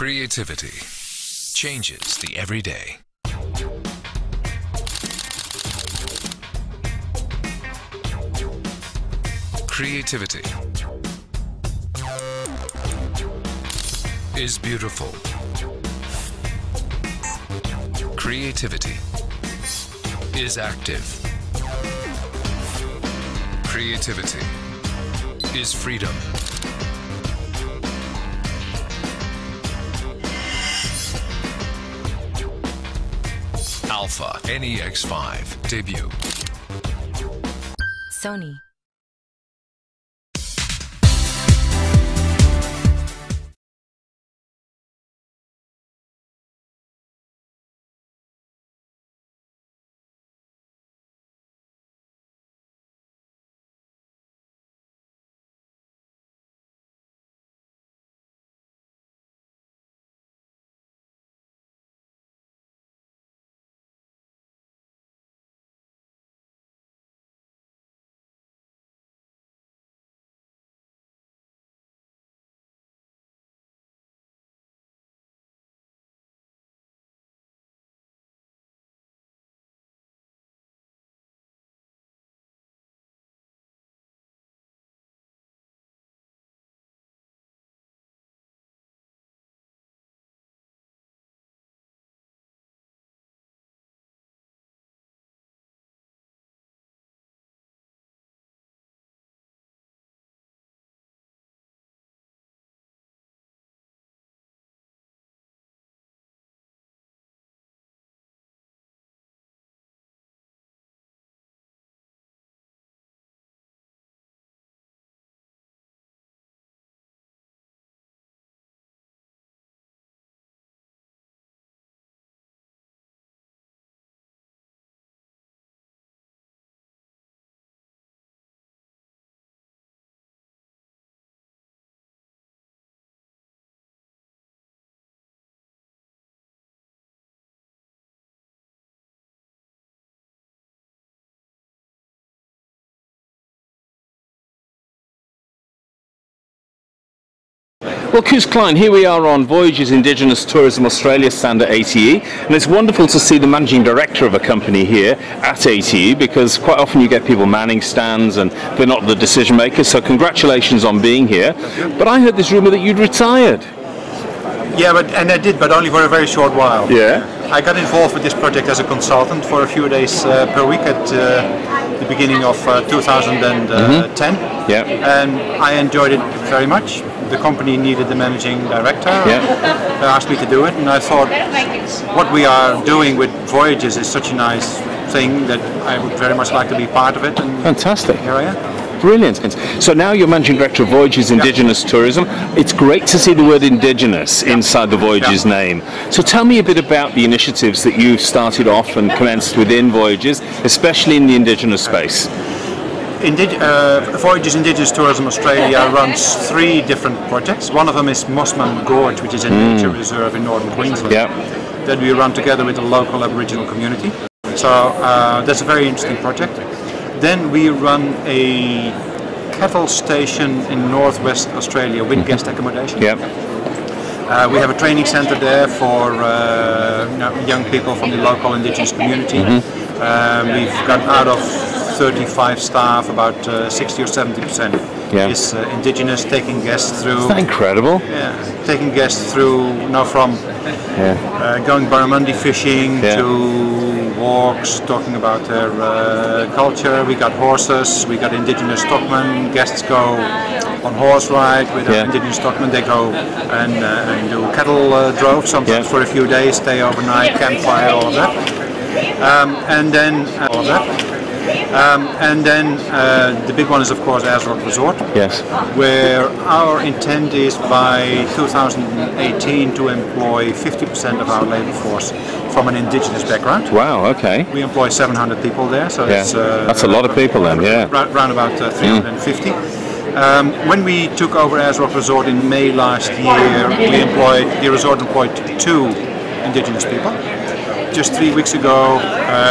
Creativity changes the everyday. Creativity is beautiful. Creativity is active. Creativity is freedom. Alpha NEX5 debut. Sony. Well, Koos Klein, here we are on Voyages Indigenous Tourism Australia stand at ATE, and it's wonderful to see the managing director of a company here at ATE, because quite often you get people manning stands and they're not the decision makers, so congratulations on being here. But I heard this rumour that you'd retired. Yeah, and I did, but only for a very short while. Yeah. I got involved with this project as a consultant for a few days per week at the beginning of 2010. Yeah. And I enjoyed it very much. The company needed the managing director. Yeah. They asked me to do it, and I thought what we are doing with Voyages is such a nice thing that I would very much like to be part of it. And fantastic. Here I am. Brilliant. So now you're managing director of Voyages Indigenous Tourism. It's great to see the word Indigenous inside the Voyages name. So tell me a bit about the initiatives that you've started off and commenced within Voyages, especially in the Indigenous space. Voyages Indigenous Tourism Australia runs 3 different projects. One of them is Mossman Gorge, which is a nature reserve in northern Queensland, that we run together with the local Aboriginal community. So that's a very interesting project. Then we run a cattle station in northwest Australia with guest accommodation. We have a training centre there for young people from the local Indigenous community. We've got out of 35 staff, about 60 or 70% is Indigenous, taking guests through. Isn't that incredible? Yeah, taking guests through, from going barramundi fishing to walks, talking about their culture. We got horses, we got Indigenous stockmen. Guests go on horse ride with Indigenous stockmen. They go and do cattle drove, sometimes for a few days, stay overnight, campfire, all of that. And then the big one is, of course, Azrock Resort, where our intent is by 2018 to employ 50% of our labour force from an Indigenous background. Wow, okay. We employ 700 people there, so that's a lot of people then, Around about 350. When we took over Azrock Resort in May last year, the resort employed 2 Indigenous people. just 3 weeks ago,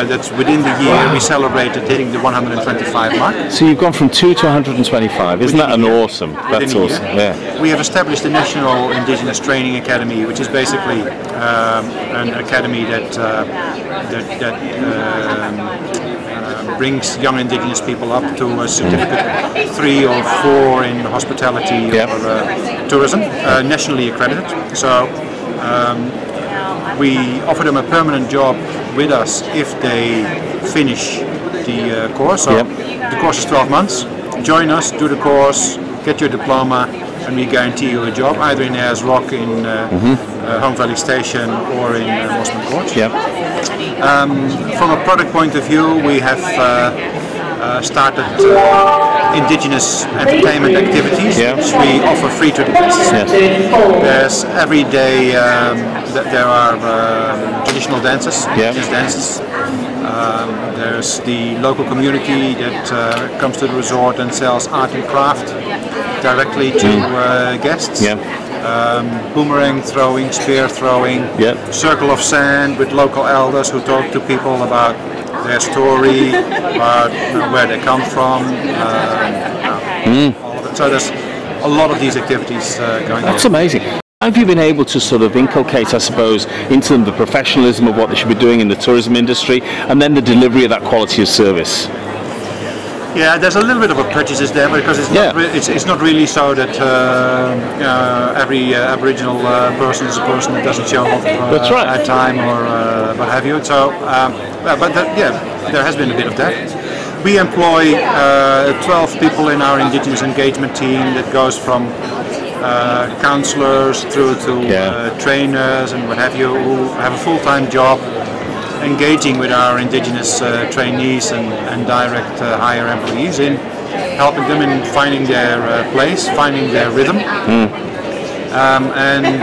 that's within the year, we celebrated hitting the 125 mark. So you've gone from 2 to 125. Isn't that an awesome? That's awesome. Yeah. We have established the National Indigenous Training Academy, which is basically an academy that brings young Indigenous people up to a certificate 3 or 4 in hospitality or tourism, nationally accredited. So we offer them a permanent job with us if they finish the course. So the course is 12 months. Join us, do the course, get your diploma, and we guarantee you a job either in Ayers Rock, in Home Valley Station, or in Mossman Gorge. From a product point of view, we have started Indigenous entertainment activities, which we offer free to the guests. There's every day there are traditional dances, Indigenous dances. There's the local community that comes to the resort and sells art and craft directly to guests. Boomerang throwing, spear throwing, circle of sand with local elders who talk to people about their story, about where they come from. All of it. So there's a lot of these activities going on. That's amazing. Have you been able to sort of inculcate, I suppose, into them the professionalism of what they should be doing in the tourism industry, and then the delivery of that quality of service? Yeah, there's a little bit of a prejudice there because it's not really so that every Aboriginal person is a person that doesn't show up at time or what have you. So, there has been a bit of that. We employ 12 people in our Indigenous engagement team that goes from counsellors through to trainers and what have you, who have a full-time job engaging with our Indigenous trainees and direct hire employees in helping them in finding their place, finding their rhythm, and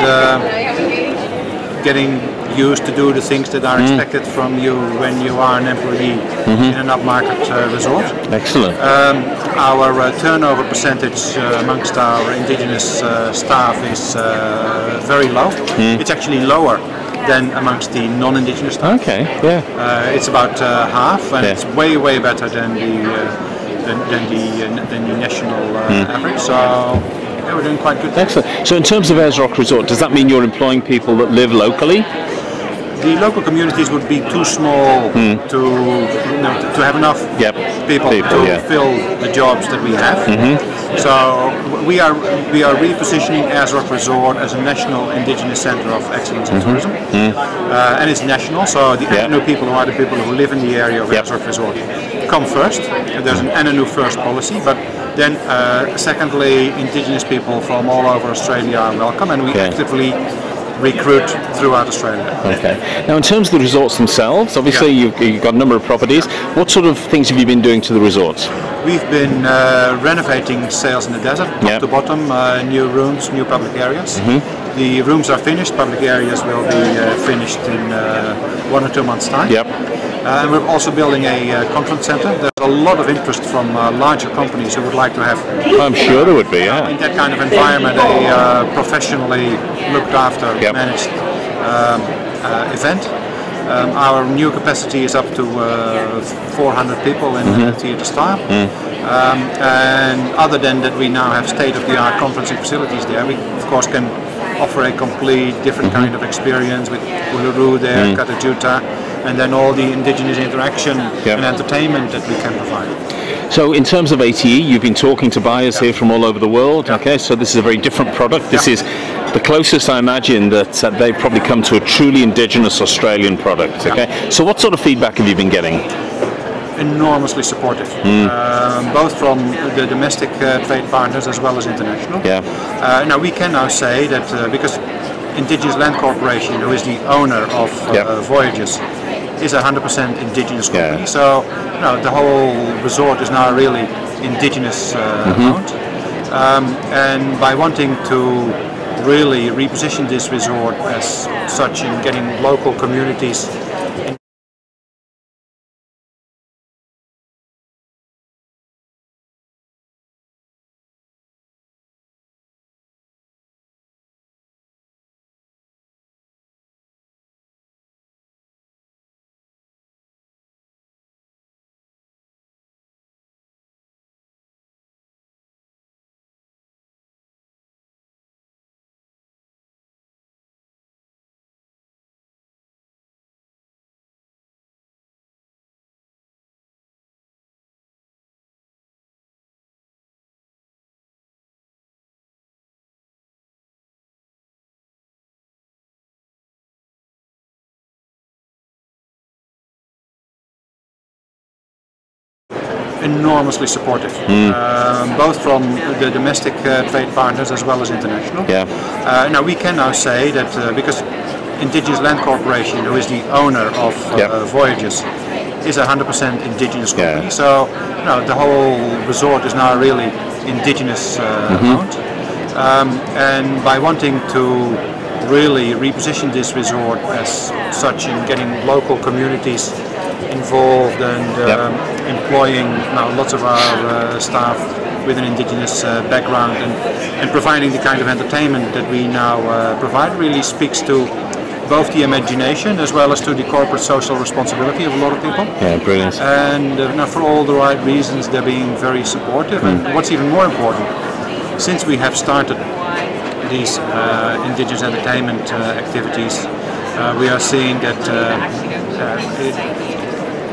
getting used to do the things that are expected from you when you are an employee in an upmarket resort. Excellent. Our turnover percentage amongst our Indigenous staff is very low. It's actually lower than amongst the non-Indigenous staff. Okay, it's about half, and it's way better than the national average. So we're doing quite good. Excellent. So in terms of Ayers Rock Resort, does that mean you're employing people that live locally? The local communities would be too small to have enough people to fill the jobs that we have. So we are repositioning Ayers Rock Resort as a national Indigenous centre of excellence in tourism, and it's national. So the Ananu people, who are the people who live in the area of Ayers Rock Resort, come first. There's an Ananu first policy, but then secondly, Indigenous people from all over Australia are welcome, and we actively recruit throughout Australia. Okay. Now, in terms of the resorts themselves, obviously you've got a number of properties. What sort of things have you been doing to the resorts? We've been renovating Sails in the Desert, top to bottom, new rooms, new public areas. The rooms are finished, public areas will be finished in 1 or 2 months' time. And we're also building a conference centre. There's a lot of interest from larger companies who would like to have. I'm sure there would be, in that kind of environment, a professionally looked after, managed event. Our new capacity is up to 400 people in theatre style. And other than that, we now have state-of-the-art conferencing facilities there. We, of course, can offer a complete different kind of experience with Uluru there, Katajuta, and then all the Indigenous interaction and entertainment that we can provide. So in terms of ATE, you've been talking to buyers here from all over the world, okay, so this is a very different product. This is the closest, I imagine, that they've probably come to a truly Indigenous Australian product, okay? So what sort of feedback have you been getting? Enormously supportive, both from the domestic trade partners as well as international. Now we can now say that because Indigenous Land Corporation, who is the owner of Voyages, is a 100% Indigenous company. So the whole resort is now really Indigenous owned. And by wanting to really reposition this resort as such in getting local communities enormously supportive, both from the domestic trade partners as well as international. Yeah. Now we can now say that because Indigenous Land Corporation, who is the owner of Voyages, is a 100% indigenous company. So the whole resort is now really indigenous owned. And by wanting to really reposition this resort as such and getting local communities involved and employing lots of our staff with an indigenous background and providing the kind of entertainment that we now provide really speaks to both the imagination as well as to the corporate social responsibility of a lot of people. Yeah, brilliant. And for all the right reasons, they're being very supportive. And what's even more important, since we have started these indigenous entertainment activities, we are seeing that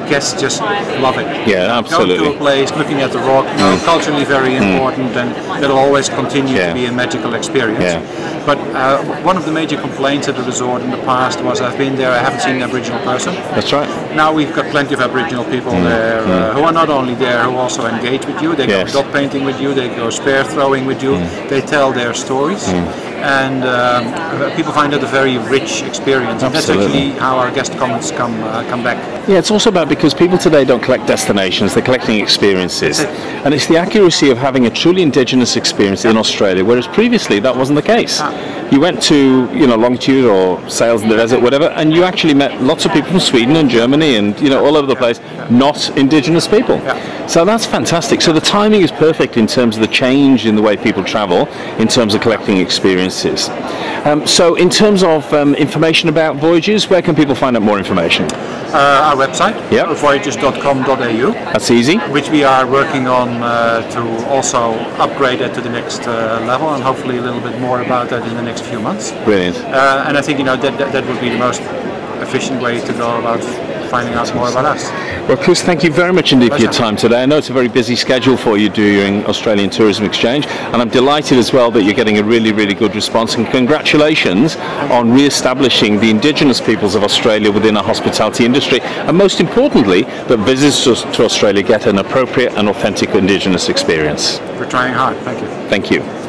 guests just love it. Yeah, absolutely. Going to a place, looking at the rock, culturally very important, and that'll always continue to be a magical experience. Yeah. But one of the major complaints at the resort in the past was, I've been there, I haven't seen an Aboriginal person. That's right. Now we've got plenty of Aboriginal people there who are not only there, who also engage with you. They go dot painting with you, they go spear throwing with you, they tell their stories. And people find it a very rich experience. And that's actually how our guest comments come back. Yeah, it's also about because people today don't collect destinations, they're collecting experiences. And it's the accuracy of having a truly indigenous experience in Australia, whereas previously that wasn't the case. You went to, Longitude or Sails in the Desert, whatever, and you actually met lots of people from Sweden and Germany and, all over the place, not indigenous people. So that's fantastic. So the timing is perfect in terms of the change in the way people travel, in terms of collecting experiences. So in terms of information about Voyages, where can people find out more information? Our website, voyages.com.au. That's easy. Which we are working on to also upgrade it to the next level, and hopefully a little bit more about that in the next few months. Brilliant. And I think that would be the most efficient way to go about finding out more about us. Well, Chris, thank you very much indeed for your time today. I know it's a very busy schedule for you during Australian Tourism Exchange, and I'm delighted as well that you're getting a really, really good response, and congratulations on re-establishing the Indigenous peoples of Australia within our hospitality industry, and most importantly, that visitors to Australia get an appropriate and authentic Indigenous experience. We're trying hard. Thank you. Thank you.